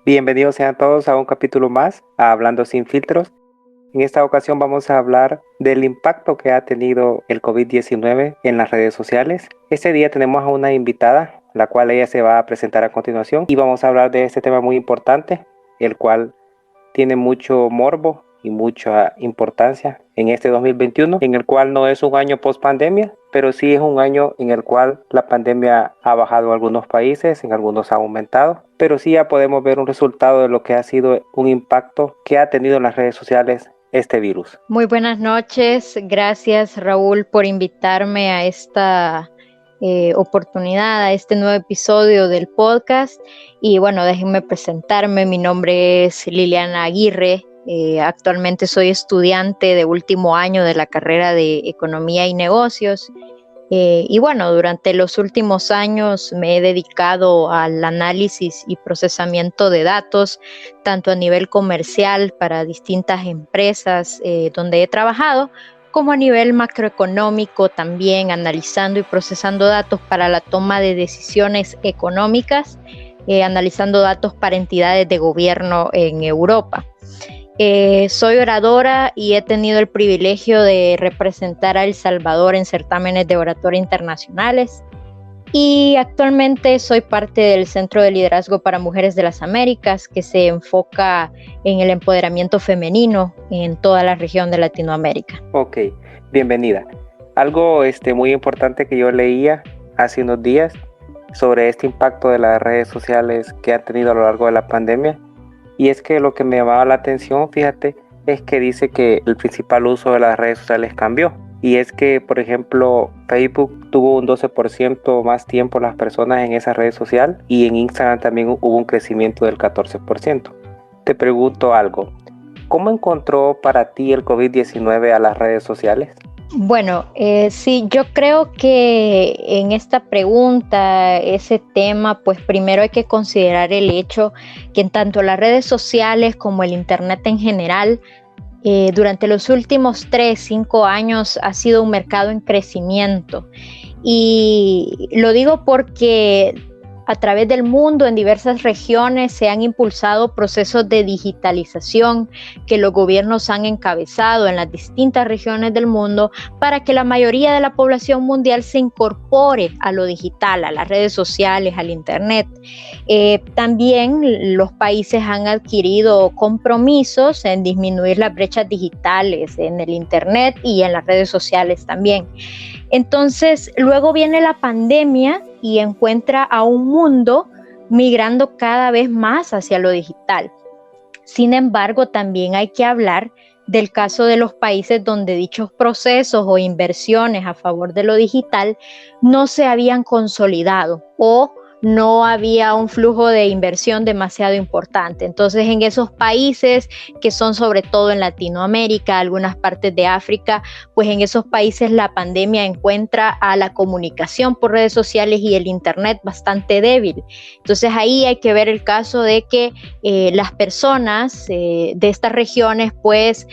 Bienvenidos sean todos a un capítulo más, a Hablando sin filtros. En esta ocasión vamos a hablar del impacto que ha tenido el COVID-19 en las redes sociales. Este día tenemos a una invitada, la cual ella se va a presentar a continuación y vamos a hablar de este tema muy importante, el cual tiene mucho morbo y mucha importancia en este 2021, en el cual no es un año post pandemia, pero sí es un año en el cual la pandemia ha bajado en algunos países, en algunos ha aumentado, pero sí ya podemos ver un resultado de lo que ha sido un impacto que ha tenido en las redes sociales este virus. Muy buenas noches, gracias Raúl por invitarme a esta oportunidad, a este nuevo episodio del podcast. Y bueno, déjenme presentarme, mi nombre es Liliana Aguirre, actualmente soy estudiante de último año de la carrera de Economía y Negocios. Y bueno, durante los últimos años me he dedicado al análisis y procesamiento de datos, tanto a nivel comercial para distintas empresas donde he trabajado, como a nivel macroeconómico también, analizando y procesando datos para la toma de decisiones económicas, analizando datos para entidades de gobierno en Europa. Soy oradora y he tenido el privilegio de representar a El Salvador en certámenes de oratoria internacionales, y actualmente soy parte del Centro de Liderazgo para Mujeres de las Américas, que se enfoca en el empoderamiento femenino en toda la región de Latinoamérica. Ok, bienvenida. Algo muy importante que yo leía hace unos días sobre este impacto de las redes sociales que han tenido a lo largo de la pandemia. Y es que lo que me llamaba la atención, fíjate, es que dice que el principal uso de las redes sociales cambió. Y es que, por ejemplo, Facebook tuvo un 12% más tiempo las personas en esa red social y en Instagram también hubo un crecimiento del 14%. Te pregunto algo, ¿cómo encontró para ti el COVID-19 a las redes sociales? Bueno, sí, yo creo que en esta pregunta, ese tema, pues primero hay que considerar el hecho que en tanto las redes sociales como el Internet en general, durante los últimos 3, 5 años ha sido un mercado en crecimiento. Y lo digo porque a través del mundo, en diversas regiones, se han impulsado procesos de digitalización que los gobiernos han encabezado en las distintas regiones del mundo para que la mayoría de la población mundial se incorpore a lo digital, a las redes sociales, al Internet. También los países han adquirido compromisos en disminuir las brechas digitales en el Internet y en las redes sociales también. Entonces, luego viene la pandemia y encuentra a un mundo migrando cada vez más hacia lo digital. Sin embargo, también hay que hablar del caso de los países donde dichos procesos o inversiones a favor de lo digital no se habían consolidado o no había un flujo de inversión demasiado importante. Entonces, en esos países que son sobre todo en Latinoamérica, algunas partes de África, pues en esos países la pandemia encuentra a la comunicación por redes sociales y el Internet bastante débil. Entonces, ahí hay que ver el caso de que las personas de estas regiones pues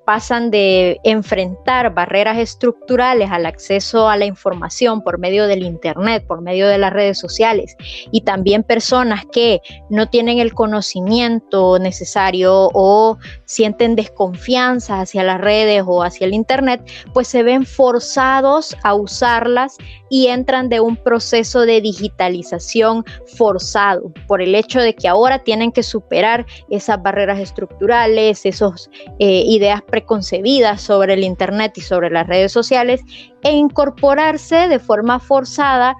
pasan de enfrentar barreras estructurales al acceso a la información por medio del Internet, por medio de las redes sociales, y también personas que no tienen el conocimiento necesario o sienten desconfianza hacia las redes o hacia el Internet, pues se ven forzados a usarlas y entran de un proceso de digitalización forzado por el hecho de que ahora tienen que superar esas barreras estructurales, esas ideas preconcebidas sobre el Internet y sobre las redes sociales, e incorporarse de forma forzada,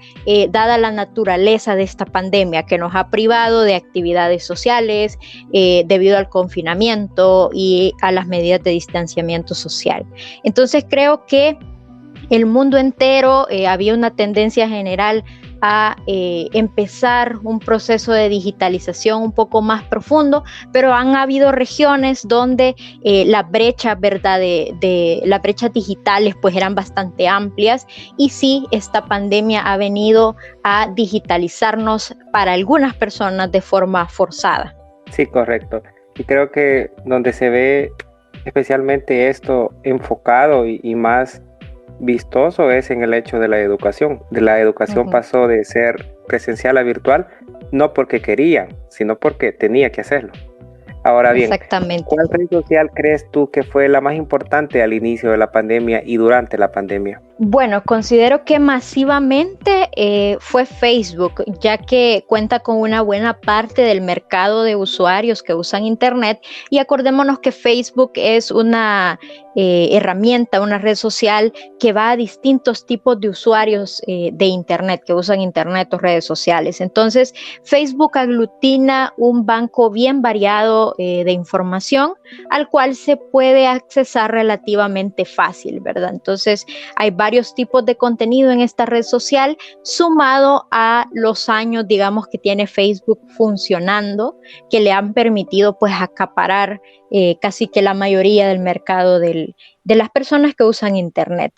dada la naturaleza de esta pandemia que nos ha privado de actividades sociales debido al confinamiento y a las medidas de distanciamiento social. Entonces creo que el mundo entero había una tendencia general a empezar un proceso de digitalización un poco más profundo, pero han habido regiones donde las brechas, ¿verdad? Las brechas digitales pues eran bastante amplias, y sí, esta pandemia ha venido a digitalizarnos para algunas personas de forma forzada. Sí, correcto. Y creo que donde se ve especialmente esto enfocado y más vistoso es en el hecho de la educación. De la educación pasó de ser presencial a virtual, no porque querían, sino porque tenía que hacerlo. Ahora bien, Exactamente. ¿cuál red social crees tú que fue la más importante al inicio de la pandemia y durante la pandemia? Bueno, considero que masivamente fue Facebook, ya que cuenta con una buena parte del mercado de usuarios que usan Internet, y acordémonos que Facebook es una herramienta, una red social que va a distintos tipos de usuarios de Internet, que usan Internet o redes sociales. Entonces, Facebook aglutina un banco bien variado de información al cual se puede accesar relativamente fácil, ¿verdad? Entonces, hay varios tipos de contenido en esta red social, sumado a los años, digamos, que tiene Facebook funcionando, que le han permitido pues acaparar casi que la mayoría del mercado de las personas que usan Internet.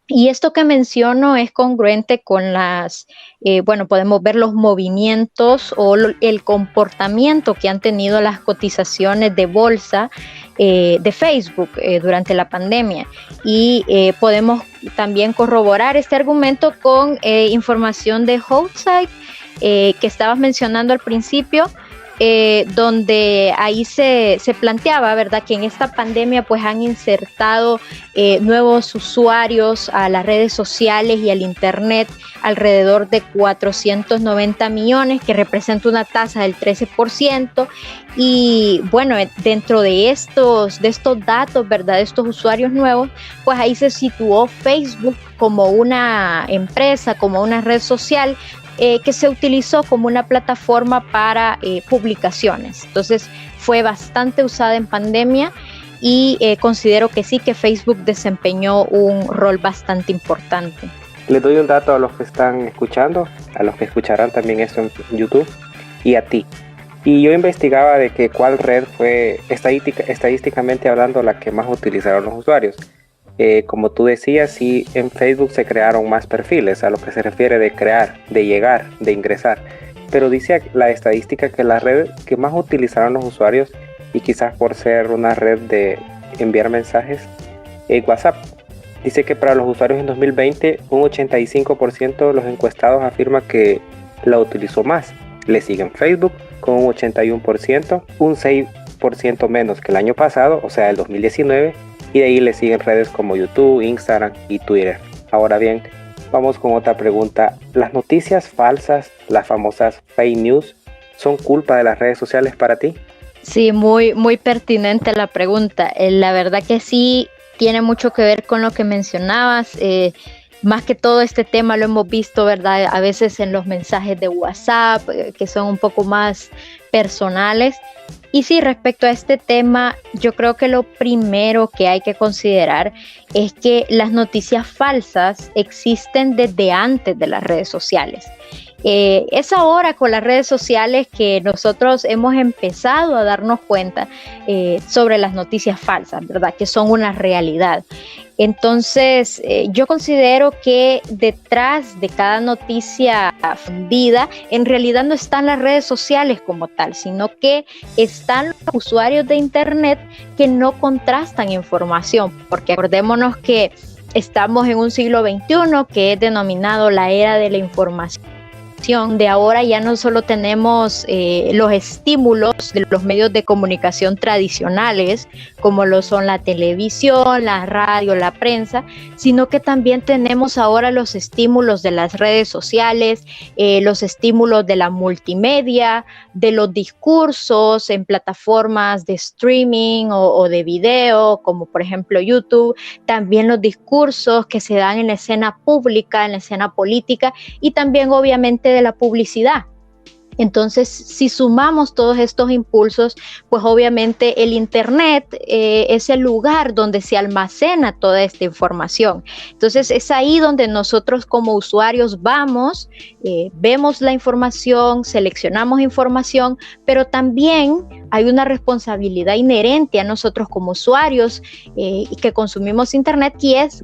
Y esto que menciono es congruente con bueno, podemos ver los movimientos o el comportamiento que han tenido las cotizaciones de bolsa de Facebook durante la pandemia. Y podemos también corroborar este argumento con información de Hochsite que estabas mencionando al principio, donde ahí se planteaba, ¿verdad?, que en esta pandemia pues han insertado nuevos usuarios a las redes sociales y al Internet, alrededor de 490 millones, que representa una tasa del 13%. Y bueno, dentro de estos datos, ¿verdad?, de estos usuarios nuevos, pues ahí se situó Facebook como una empresa, como una red social que se utilizó como una plataforma para publicaciones. Entonces fue bastante usada en pandemia y considero que sí, que Facebook desempeñó un rol bastante importante. Les doy un dato a los que están escuchando, a los que escucharán también esto en YouTube, y a ti. Y yo investigaba de que cuál red fue estadísticamente hablando la que más utilizaron los usuarios. Como tú decías, sí, en Facebook se crearon más perfiles, a lo que se refiere de crear, de llegar, de ingresar. Pero dice la estadística que la red que más utilizaron los usuarios, y quizás por ser una red de enviar mensajes, es WhatsApp. Dice que para los usuarios en 2020, un 85% de los encuestados afirma que la utilizó más. Le siguen Facebook con un 81%, un 6% menos que el año pasado, o sea, el 2019, y de ahí le siguen redes como YouTube, Instagram y Twitter. Ahora bien, vamos con otra pregunta. ¿Las noticias falsas, las famosas fake news, son culpa de las redes sociales para ti? Sí, muy, muy pertinente la pregunta. La verdad que sí tiene mucho que ver con lo que mencionabas. Más que todo este tema lo hemos visto, ¿verdad?, a veces en los mensajes de WhatsApp, que son un poco más personales. Y sí, respecto a este tema, yo creo que lo primero que hay que considerar es que las noticias falsas existen desde antes de las redes sociales. Es ahora con las redes sociales que nosotros hemos empezado a darnos cuenta sobre las noticias falsas, ¿verdad?, que son una realidad. Entonces, yo considero que detrás de cada noticia fundida, en realidad no están las redes sociales como tal, sino que están los usuarios de Internet que no contrastan información, porque acordémonos que estamos en un siglo XXI que es denominado la era de la información. De ahora ya no solo tenemos los estímulos de los medios de comunicación tradicionales, como lo son la televisión, la radio, la prensa, sino que también tenemos ahora los estímulos de las redes sociales, los estímulos de la multimedia, de los discursos en plataformas de streaming o de video, como por ejemplo YouTube, también los discursos que se dan en la escena pública, en la escena política, y también obviamente de la publicidad. Entonces, si sumamos todos estos impulsos, pues obviamente el Internet es el lugar donde se almacena toda esta información. Entonces, es ahí donde nosotros como usuarios vamos, vemos la información, seleccionamos información, pero también hay una responsabilidad inherente a nosotros como usuarios que consumimos Internet,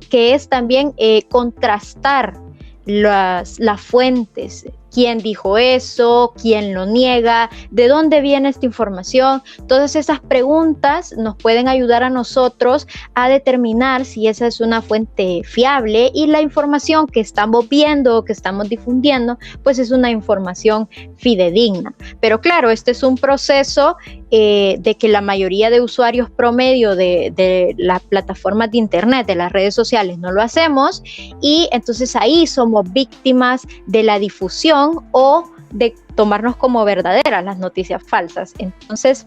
que es también contrastar las fuentes, quién dijo eso, quién lo niega, de dónde viene esta información. Todas esas preguntas nos pueden ayudar a nosotros a determinar si esa es una fuente fiable y la información que estamos viendo o que estamos difundiendo, pues es una información fidedigna. Pero claro, este es un proceso de que la mayoría de usuarios promedio de las plataformas de internet, de las redes sociales, no lo hacemos, y entonces ahí somos víctimas de la difusión o de tomarnos como verdaderas las noticias falsas. Entonces,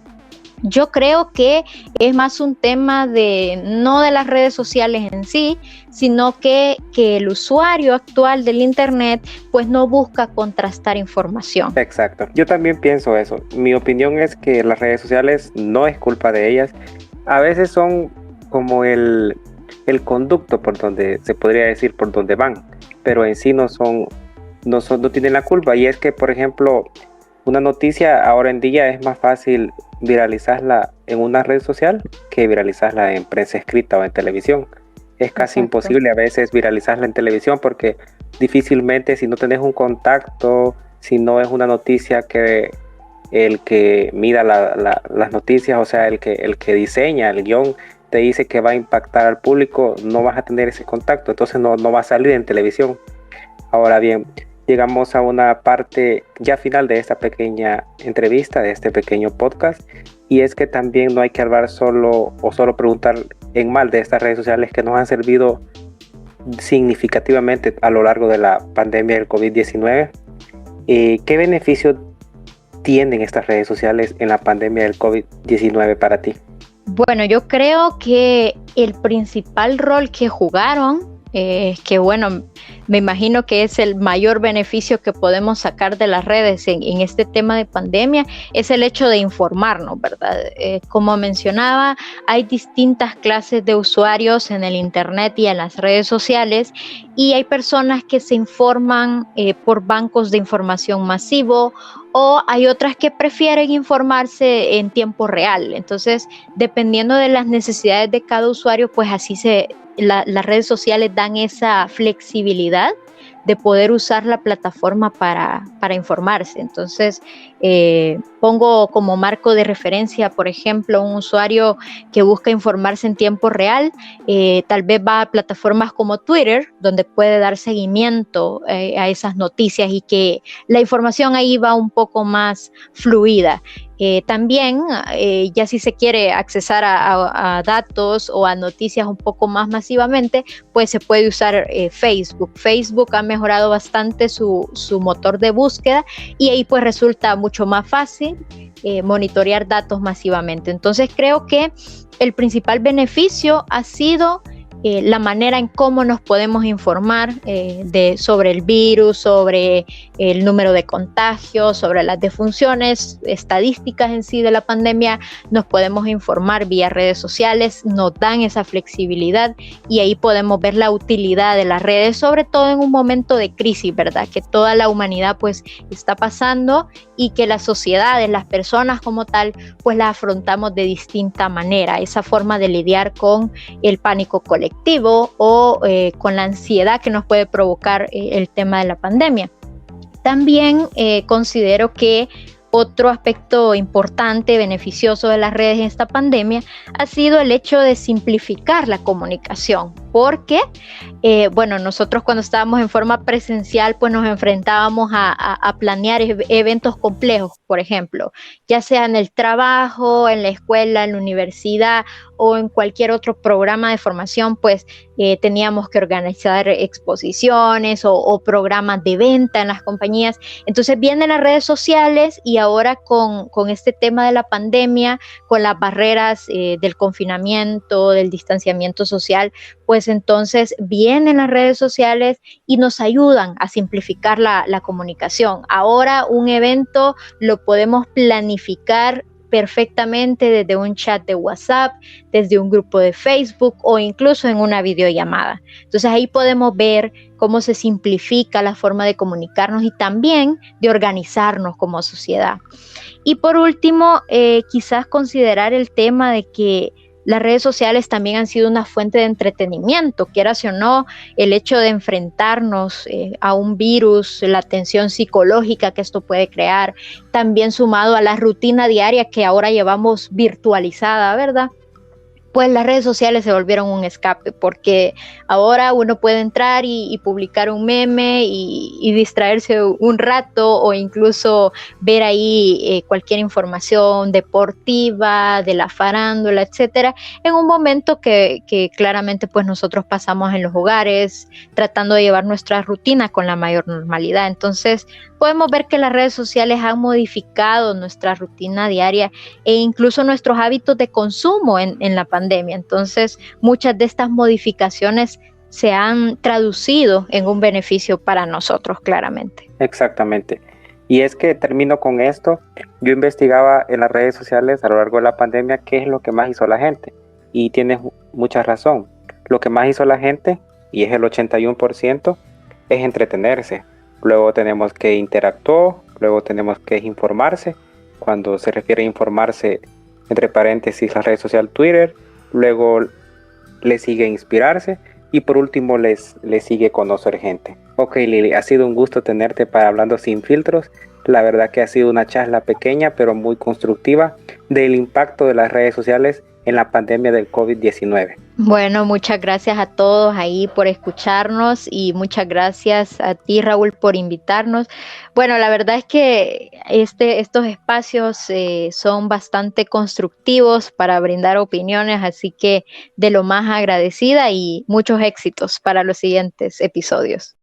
yo creo que es más un tema no de las redes sociales en sí, sino que el usuario actual del internet pues no busca contrastar información. Exacto, yo también pienso eso. Mi opinión es que las redes sociales no es culpa de ellas. A veces son como el conducto por donde se podría decir por donde van, pero en sí no tienen la culpa. Y es que, por ejemplo, una noticia ahora en día es más fácil viralizarla en una red social que viralizarla en prensa escrita o en televisión. Es casi imposible a veces viralizarla en televisión porque difícilmente, si no tenés un contacto, si no es una noticia que el que mira las noticias, o sea, el que diseña el guión, te dice que va a impactar al público, no vas a tener ese contacto, entonces no va a salir en televisión. Ahora bien, llegamos a una parte ya final de esta pequeña entrevista, de este pequeño podcast, y es que también no hay que hablar solo preguntar en mal de estas redes sociales que nos han servido significativamente a lo largo de la pandemia del COVID-19. ¿Qué beneficios tienen estas redes sociales en la pandemia del COVID-19 para ti? Bueno, yo creo que el principal rol que jugaron, que bueno, me imagino que es el mayor beneficio que podemos sacar de las redes en este tema de pandemia, es el hecho de informarnos, ¿verdad? Como mencionaba, hay distintas clases de usuarios en el internet y en las redes sociales, y hay personas que se informan por bancos de información masivo, o hay otras que prefieren informarse en tiempo real. Entonces, dependiendo de las necesidades de cada usuario, pues así las redes sociales dan esa flexibilidad de poder usar la plataforma para informarse. Entonces, pongo como marco de referencia, por ejemplo, un usuario que busca informarse en tiempo real, tal vez va a plataformas como Twitter, donde puede dar seguimiento a esas noticias y que la información ahí va un poco más fluida. También, ya si se quiere accesar a datos o a noticias un poco más masivamente, pues se puede usar Facebook. Facebook ha mejorado bastante su motor de búsqueda y ahí pues resulta mucho más fácil monitorear datos masivamente. Entonces creo que el principal beneficio ha sido la manera en cómo nos podemos informar sobre el virus, sobre el número de contagios, sobre las defunciones, estadísticas en sí de la pandemia. Nos podemos informar vía redes sociales, nos dan esa flexibilidad y ahí podemos ver la utilidad de las redes, sobre todo en un momento de crisis, ¿verdad? Que toda la humanidad pues está pasando y que las sociedades, las personas como tal, pues la afrontamos de distinta manera. Esa forma de lidiar con el pánico colectivo o con la ansiedad que nos puede provocar el tema de la pandemia. También considero que otro aspecto importante, beneficioso de las redes en esta pandemia ha sido el hecho de simplificar la comunicación, porque bueno, nosotros cuando estábamos en forma presencial pues nos enfrentábamos a planear eventos complejos, por ejemplo, ya sea en el trabajo, en la escuela, en la universidad o en cualquier otro programa de formación, pues teníamos que organizar exposiciones o programas de venta en las compañías. Entonces vienen las redes sociales y ahora con este tema de la pandemia, con las barreras del confinamiento, del distanciamiento social, pues entonces vienen las redes sociales y nos ayudan a simplificar la comunicación. Ahora un evento lo podemos planificar perfectamente desde un chat de WhatsApp, desde un grupo de Facebook o incluso en una videollamada. Entonces ahí podemos ver cómo se simplifica la forma de comunicarnos y también de organizarnos como sociedad. Y por último, quizás considerar el tema de que las redes sociales también han sido una fuente de entretenimiento, quieras o no, el hecho de enfrentarnos a un virus, la tensión psicológica que esto puede crear, también sumado a la rutina diaria que ahora llevamos virtualizada, ¿verdad? Pues las redes sociales se volvieron un escape, porque ahora uno puede entrar y publicar un meme y distraerse un rato, o incluso ver ahí cualquier información deportiva, de la farándula, etcétera, en un momento que claramente pues nosotros pasamos en los hogares, tratando de llevar nuestra rutina con la mayor normalidad. Entonces podemos ver que las redes sociales han modificado nuestra rutina diaria e incluso nuestros hábitos de consumo en la pandemia. Entonces, muchas de estas modificaciones se han traducido en un beneficio para nosotros, claramente. Exactamente. Y es que termino con esto. Yo investigaba en las redes sociales a lo largo de la pandemia qué es lo que más hizo la gente. Y tienes mucha razón. Lo que más hizo la gente, y es el 81%, es entretenerse. Luego tenemos que interactuar, luego tenemos que informarse. Cuando se refiere a informarse, entre paréntesis, la red social Twitter. Luego le sigue inspirarse. Y por último le sigue conocer gente. Ok, Lili, ha sido un gusto tenerte para Hablando Sin Filtros. La verdad que ha sido una charla pequeña pero muy constructiva del impacto de las redes sociales en la pandemia del COVID-19. Bueno, muchas gracias a todos ahí por escucharnos y muchas gracias a ti, Raúl, por invitarnos. Bueno, la verdad es que estos espacios son bastante constructivos para brindar opiniones, así que de lo más agradecida y muchos éxitos para los siguientes episodios.